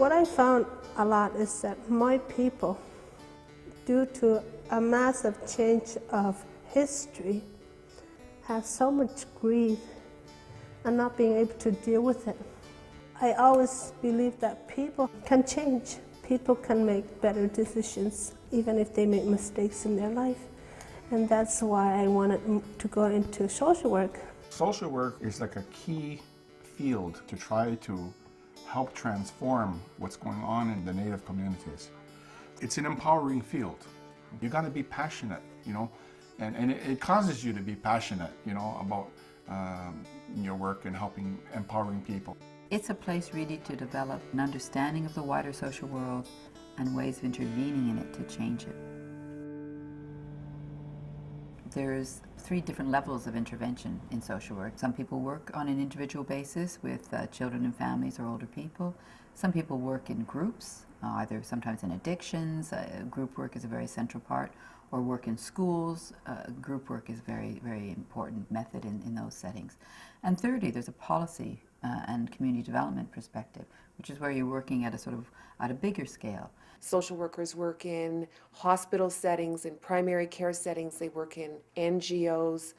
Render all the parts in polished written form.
What I found a lot is that my people, due to a massive change of history, have so much grief and not being able to deal with it. I always believe that people can change. People can make better decisions, even if they make mistakes in their life. And that's why I wanted to go into social work. Social work is like a key field to try to help transform what's going on in the Native communities. It's an empowering field. You got to be passionate, you know, and it causes you to be passionate, you know, about your work and helping, empowering people. It's a place really to develop an understanding of the wider social world and ways of intervening in it to change it. There's 3 different levels of intervention in social work. Some people work on an individual basis with children and families or older people. Some people work in groups, either sometimes in addictions, group work is a very central part, or work in schools. Group work is a very, very important method in those settings. And thirdly, there's a policy and community development perspective, which is where you're working at a sort of at a bigger scale. Social workers work in hospital settings, in primary care settings, they work in NGOs,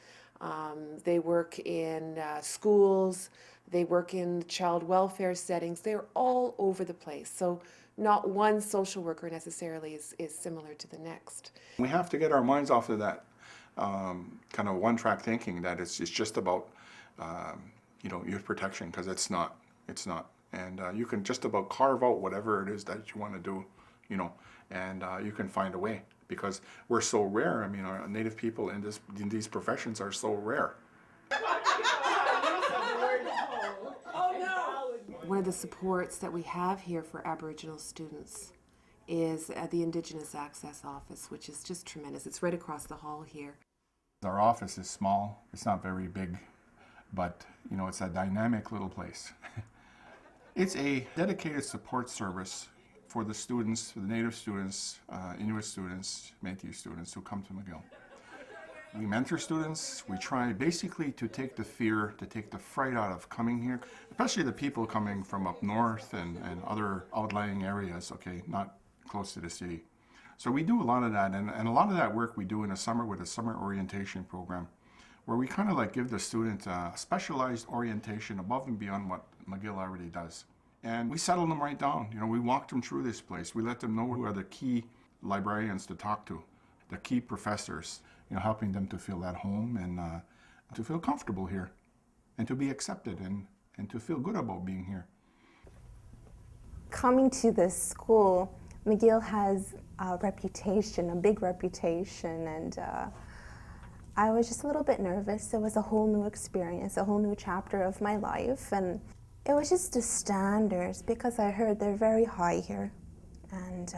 they work in schools, they work in child welfare settings. They're all over the place. So not one social worker necessarily is similar to the next. We have to get our minds off of that kind of one-track thinking that it's just about you know, youth protection, because it's not. And you can just about carve out whatever it is that you want to do, you know, and you can find a way, because we're so rare. I mean, our Native people in these professions are so rare. One of the supports that we have here for Aboriginal students is at the Indigenous Access office, which is just tremendous. It's right across the hall here. Our office is small. It's not very big, but you know, it's a dynamic little place. It's a dedicated support service for the students, for the Native students, Inuit students, Métis students who come to McGill. We mentor students. We try basically to take the fear, to take the fright out of coming here, especially the people coming from up north and other outlying areas, okay, not close to the city. So we do a lot of that, and a lot of that work we do in the summer with a summer orientation program, where we kind of like give the student a specialized orientation above and beyond what McGill already does. And we settle them right down. You know, we walk them through this place. We let them know who are the key librarians to talk to, the key professors, you know, helping them to feel at home and to feel comfortable here and to be accepted and to feel good about being here. Coming to this school, McGill has a reputation, a big reputation, and I was just a little bit nervous. It was a whole new experience, a whole new chapter of my life, and it was just the standards, because I heard they're very high here, and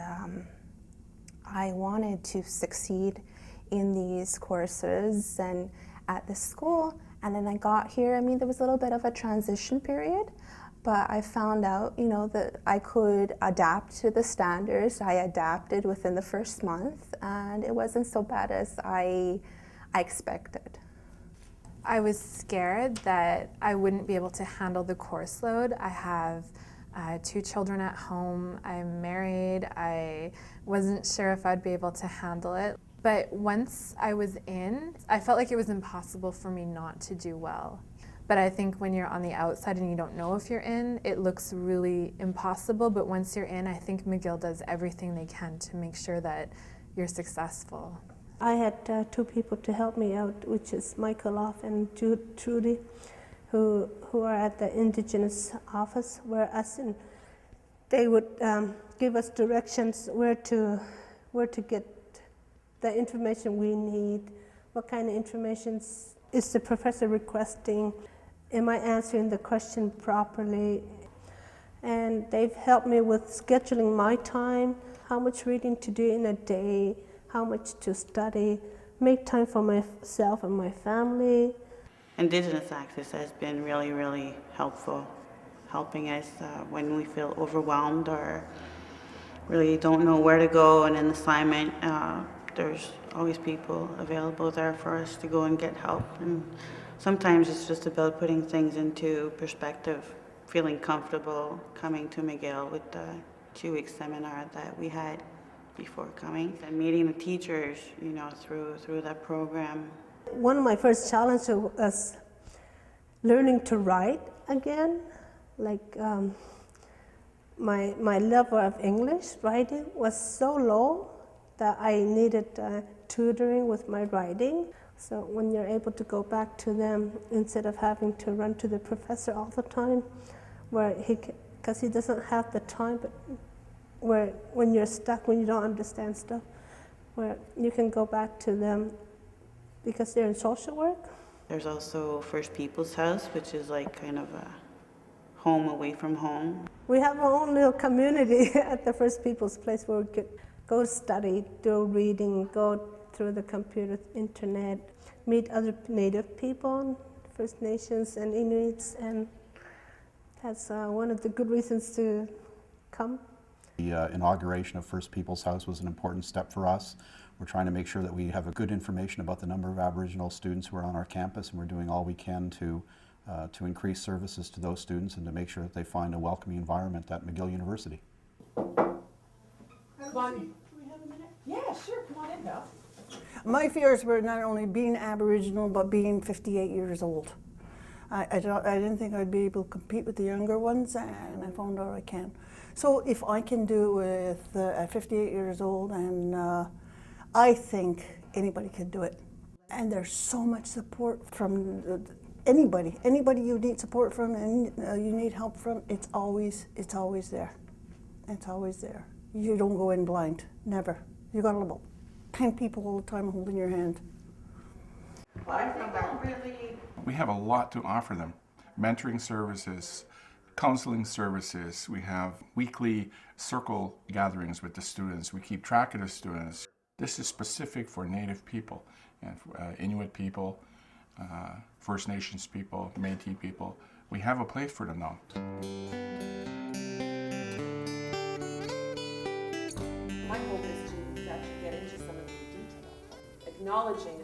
I wanted to succeed in these courses and at the school. And then I got here. I mean, there was a little bit of a transition period, but I found out, you know, that I could adapt to the standards. I adapted within the first month, and it wasn't so bad as I expected. I was scared that I wouldn't be able to handle the course load. I have 2 children at home. I'm married. I wasn't sure if I'd be able to handle it. But once I was in, I felt like it was impossible for me not to do well. But I think when you're on the outside and you don't know if you're in, it looks really impossible. But once you're in, I think McGill does everything they can to make sure that you're successful. I had 2 people to help me out, which is Loft and Trudy, who are at the Indigenous office, they would give us directions where to get the information we need, what kind of information is the professor requesting, am I answering the question properly? And they've helped me with scheduling my time, how much reading to do in a day, how much to study, make time for myself and my family. Indigenous Access has been really, really helpful, helping us when we feel overwhelmed or really don't know where to go in an assignment. There's always people available there for us to go and get help. And sometimes it's just about putting things into perspective feeling comfortable coming to McGill with the 2-week seminar that we had before coming, and meeting the teachers, you know, through that program. One of my first challenges was learning to write again. Like my level of English writing was so low that I needed tutoring with my writing. So when you're able to go back to them instead of having to run to the professor all the time, because he doesn't have the time, but when you're stuck, when you don't understand stuff, where you can go back to them because they're in social work. There's also First People's House, which is like kind of a home away from home. We have our own little community at the First People's Place where we could go study, do reading, go through the computer, internet, meet other Native people, First Nations and Inuits, and that's one of the good reasons to come. The inauguration of First People's House was an important step for us. We're trying to make sure that we have a good information about the number of Aboriginal students who are on our campus, and we're doing all we can to increase services to those students and to make sure that they find a welcoming environment at McGill University. Come on. Do we have a minute? Yeah, sure. Come on in, Belle. My fears were not only being Aboriginal, but being 58 years old. I didn't think I'd be able to compete with the younger ones, and I found out I can. So if I can do it at 58 years old, and I think anybody can do it. And there's so much support from anybody you need support from and you need help from, it's always there. It's always there. You don't go in blind, never. You got about 10 people all the time holding your hand. We have a lot to offer them. Mentoring services, counseling services. We have weekly circle gatherings with the students. We keep track of the students. This is specific for Native people and Inuit people, First Nations people, Métis people. We have a place for them now. My hope is to actually get into some of the detail, acknowledging.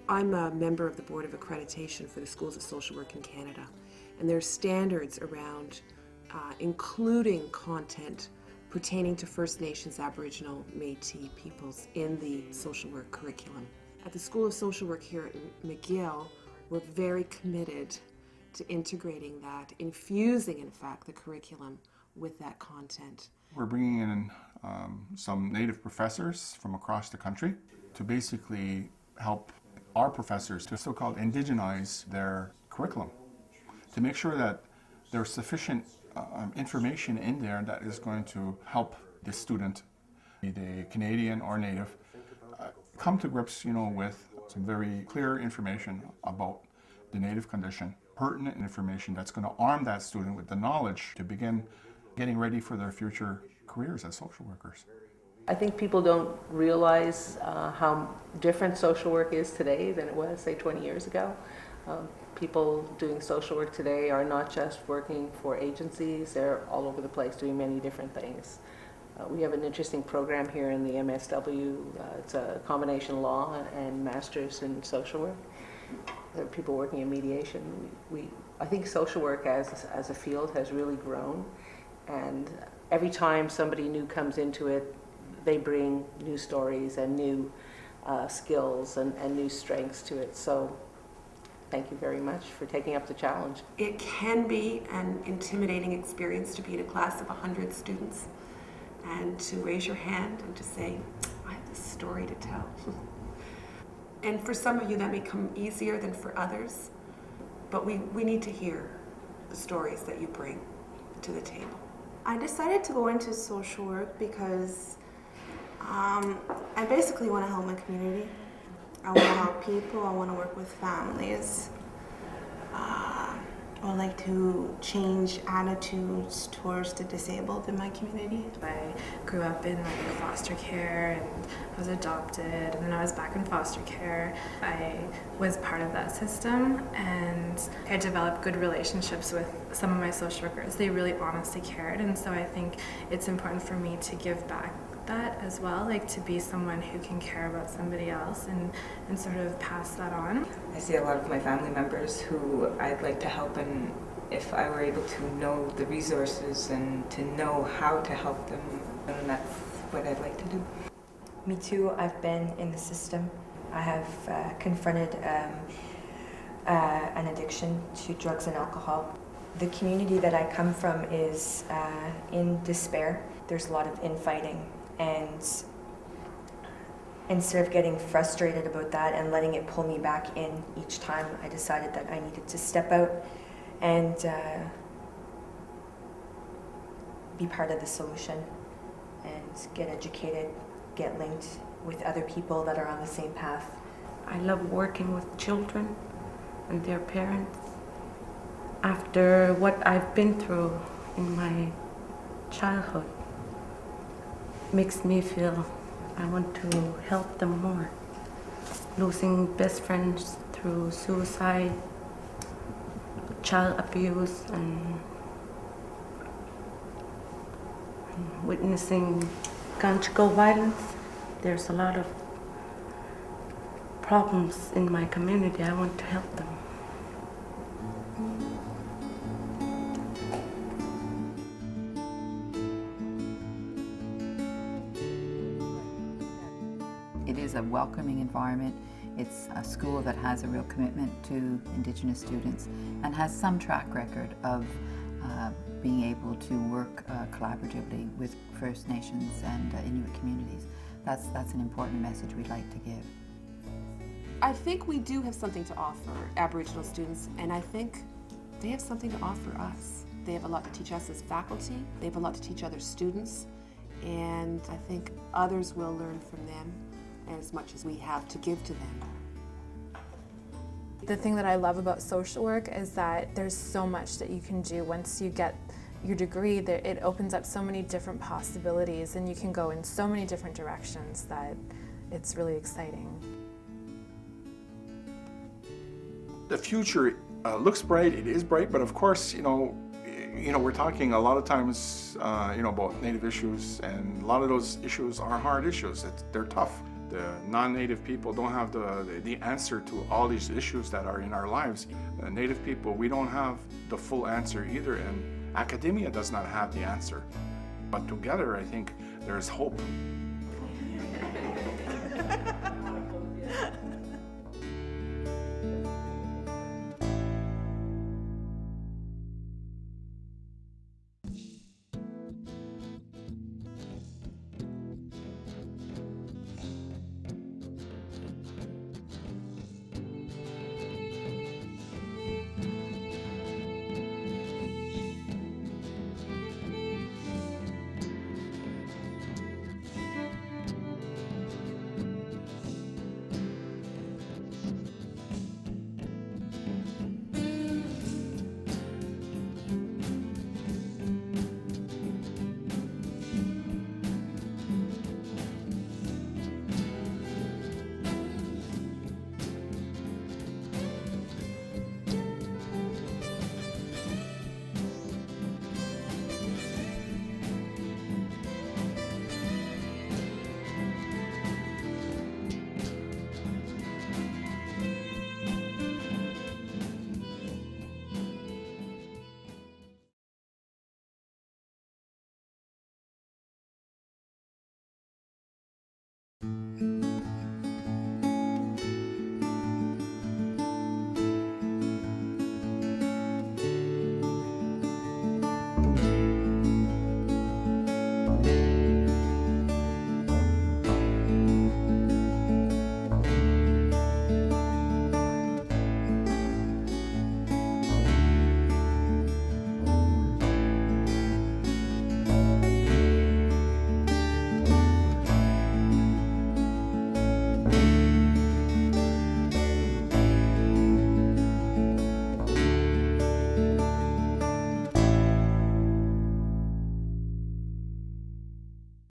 I'm a member of the Board of Accreditation for the Schools of Social Work in Canada, and there are standards around including content pertaining to First Nations, Aboriginal, Métis peoples in the social work curriculum. At the School of Social Work here at McGill, we're very committed to integrating that, infusing, in fact, the curriculum with that content. We're bringing in some Native professors from across the country to basically help our professors to so-called indigenize their curriculum, to make sure that there's sufficient information in there that is going to help the student, be they Canadian or Native, come to grips, with some very clear information about the Native condition, pertinent information that's going to arm that student with the knowledge to begin getting ready for their future careers as social workers. I think people don't realize how different social work is today than it was, say, 20 years ago. People doing social work today are not just working for agencies, they're all over the place doing many different things. We have an interesting program here in the MSW. It's a combination law and master's in social work. There are people working in mediation. I think social work as a field has really grown, and every time somebody new comes into it, they bring new stories and new skills and new strengths to it. So thank you very much for taking up the challenge. It can be an intimidating experience to be in a class of 100 students and to raise your hand and to say, I have this story to tell. And for some of you that may come easier than for others, but we need to hear the stories that you bring to the table. I decided to go into social work because I basically want to help my community. I want to help people, I want to work with families. I would like to change attitudes towards the disabled in my community. I grew up in foster care and I was adopted, and then I was back in foster care. I was part of that system, and I developed good relationships with some of my social workers. They really honestly cared, and so I think it's important for me to give back that as well, like to be someone who can care about somebody else and sort of pass that on. I see a lot of my family members who I'd like to help, and if I were able to know the resources and to know how to help them, then that's what I'd like to do. Me too. I've been in the system. I have confronted an addiction to drugs and alcohol. The community that I come from is in despair. There's a lot of infighting, and instead of getting frustrated about that and letting it pull me back in each time, I decided that I needed to step out and be part of the solution and get educated, get linked with other people that are on the same path. I love working with children and their parents. After what I've been through in my childhood, makes me feel I want to help them more. Losing best friends through suicide, child abuse, and witnessing conjugal violence. There's a lot of problems in my community. I want to help them. It is a welcoming environment. It's a school that has a real commitment to Indigenous students and has some track record of being able to work collaboratively with First Nations and Inuit communities. That's an important message we'd like to give. I think we do have something to offer Aboriginal students, and I think they have something to offer us. They have a lot to teach us as faculty, they have a lot to teach other students, and I think others will learn from them as much as we have to give to them. The thing that I love about social work is that there's so much that you can do once you get your degree. It opens up so many different possibilities, and you can go in so many different directions that it's really exciting. The future looks bright. It is bright, but of course, we're talking a lot of times, about Native issues, and a lot of those issues are hard issues. They're tough. The non-Native people don't have the answer to all these issues that are in our lives. Native people, we don't have the full answer either, and academia does not have the answer. But together, I think there's hope.